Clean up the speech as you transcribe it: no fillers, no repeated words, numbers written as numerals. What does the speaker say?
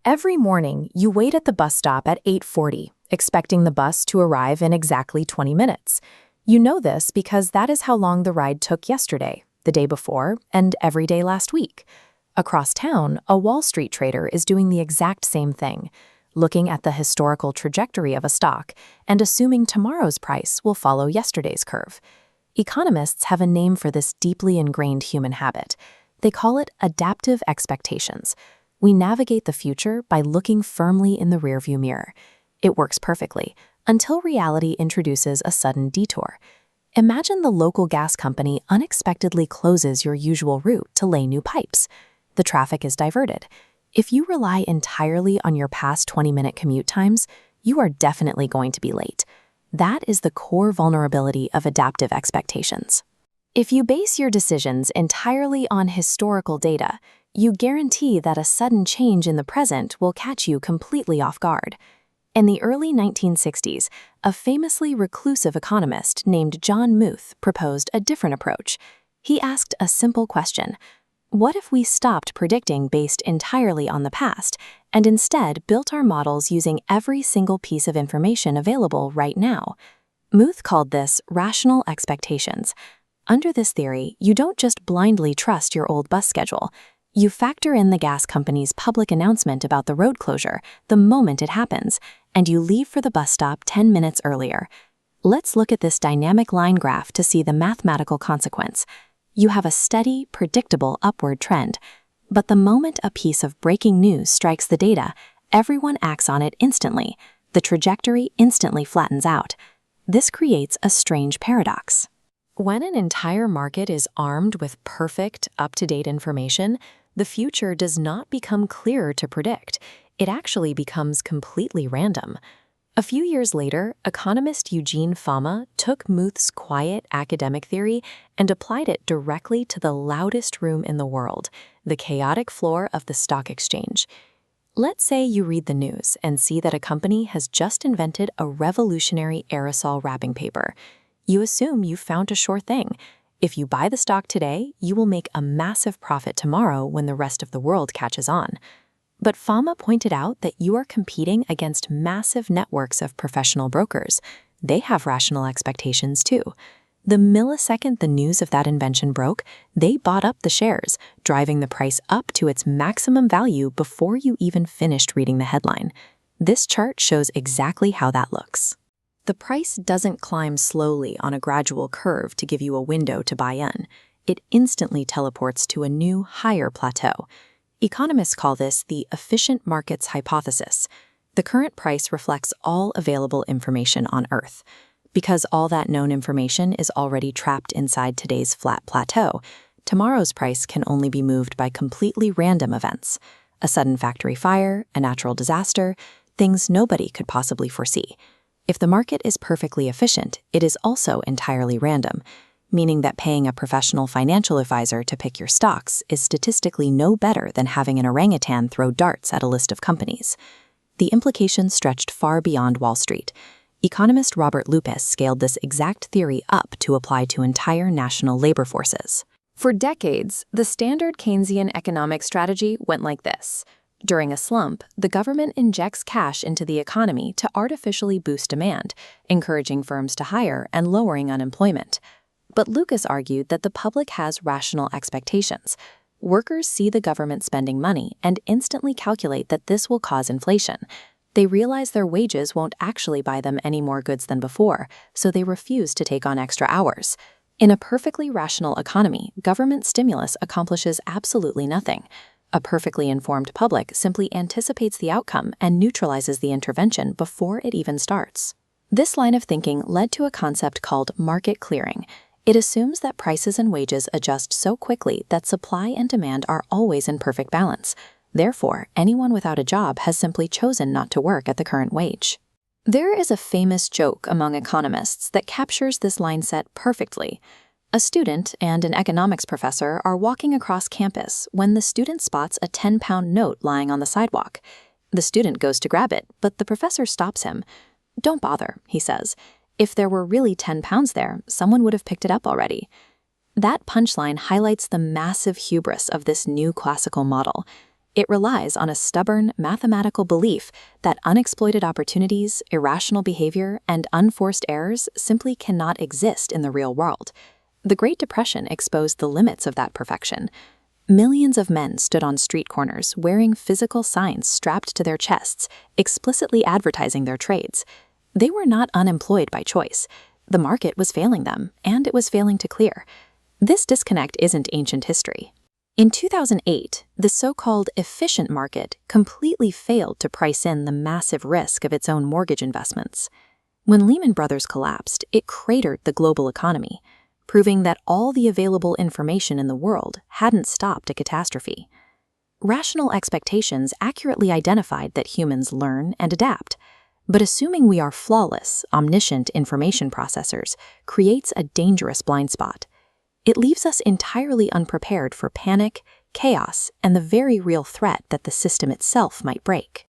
Every morning, you wait at the bus stop at 8:40, expecting the bus to arrive in exactly 20 minutes. You know this because that is how long the ride took yesterday, the day before, and every day last week. Across town, a Wall Street trader is doing the exact same thing, looking at the historical trajectory of a stock and assuming tomorrow's price will follow yesterday's curve. Economists have a name for this deeply ingrained human habit. They call it adaptive expectations. We navigate the future by looking firmly in the rearview mirror. It works perfectly, until reality introduces a sudden detour. Imagine the local gas company unexpectedly closes your usual route to lay new pipes. The traffic is diverted. If you rely entirely on your past 20-minute commute times, you are definitely going to be late. That is the core vulnerability of adaptive expectations. If you base your decisions entirely on historical data, you guarantee that a sudden change in the present will catch you completely off guard. In the early 1960s, a famously reclusive economist named John Muth proposed a different approach. He asked a simple question: what if we stopped predicting based entirely on the past and instead built our models using every single piece of information available right now? Muth called this rational expectations. Under this theory, you don't just blindly trust your old bus schedule. You factor in the gas company's public announcement about the road closure the moment it happens, and you leave for the bus stop 10 minutes earlier. Let's look at this dynamic line graph to see the mathematical consequence. You have a steady, predictable upward trend. But the moment a piece of breaking news strikes the data, everyone acts on it instantly. The trajectory instantly flattens out. This creates a strange paradox. When an entire market is armed with perfect, up-to-date information, the future does not become clearer to predict. It actually becomes completely random. A few years later, economist Eugene Fama took Muth's quiet academic theory and applied it directly to the loudest room in the world, the chaotic floor of the stock exchange. Let's say you read the news and see that a company has just invented a revolutionary aerosol wrapping paper. You assume you've found a sure thing. If you buy the stock today, you will make a massive profit tomorrow when the rest of the world catches on. But Fama pointed out that you are competing against massive networks of professional brokers. They have rational expectations too. The millisecond the news of that invention broke, they bought up the shares, driving the price up to its maximum value before you even finished reading the headline. This chart shows exactly how that looks. The price doesn't climb slowly on a gradual curve to give you a window to buy in. It instantly teleports to a new, higher plateau. Economists call this the efficient markets hypothesis. The current price reflects all available information on Earth. Because all that known information is already trapped inside today's flat plateau, tomorrow's price can only be moved by completely random events. A sudden factory fire, a natural disaster, things nobody could possibly foresee. If the market is perfectly efficient, it is also entirely random, meaning that paying a professional financial advisor to pick your stocks is statistically no better than having an orangutan throw darts at a list of companies. The implications stretched far beyond Wall Street. Economist Robert Lupus scaled this exact theory up to apply to entire national labor forces. For decades, the standard Keynesian economic strategy went like this. During a slump, the government injects cash into the economy to artificially boost demand, encouraging firms to hire and lowering unemployment. But Lucas argued that the public has rational expectations. Workers see the government spending money and instantly calculate that this will cause inflation. They realize their wages won't actually buy them any more goods than before, so they refuse to take on extra hours. In a perfectly rational economy, government stimulus accomplishes absolutely nothing. A perfectly informed public simply anticipates the outcome and neutralizes the intervention before it even starts. This line of thinking led to a concept called market clearing. It assumes that prices and wages adjust so quickly that supply and demand are always in perfect balance. Therefore, anyone without a job has simply chosen not to work at the current wage. There is a famous joke among economists that captures this mindset perfectly. A student and an economics professor are walking across campus when the student spots a 10-pound note lying on the sidewalk. The student goes to grab it, but the professor stops him. "Don't bother," he says. "If there were really 10 pounds there, someone would have picked it up already." That punchline highlights the massive hubris of this new classical model. It relies on a stubborn, mathematical belief that unexploited opportunities, irrational behavior, and unforced errors simply cannot exist in the real world. The Great Depression exposed the limits of that perfection. Millions of men stood on street corners wearing physical signs strapped to their chests, explicitly advertising their trades. They were not unemployed by choice. The market was failing them, and it was failing to clear. This disconnect isn't ancient history. In 2008, the so-called efficient market completely failed to price in the massive risk of its own mortgage investments. When Lehman Brothers collapsed, it cratered the global economy, proving that all the available information in the world hadn't stopped a catastrophe. Rational expectations accurately identified that humans learn and adapt, but assuming we are flawless, omniscient information processors creates a dangerous blind spot. It leaves us entirely unprepared for panic, chaos, and the very real threat that the system itself might break.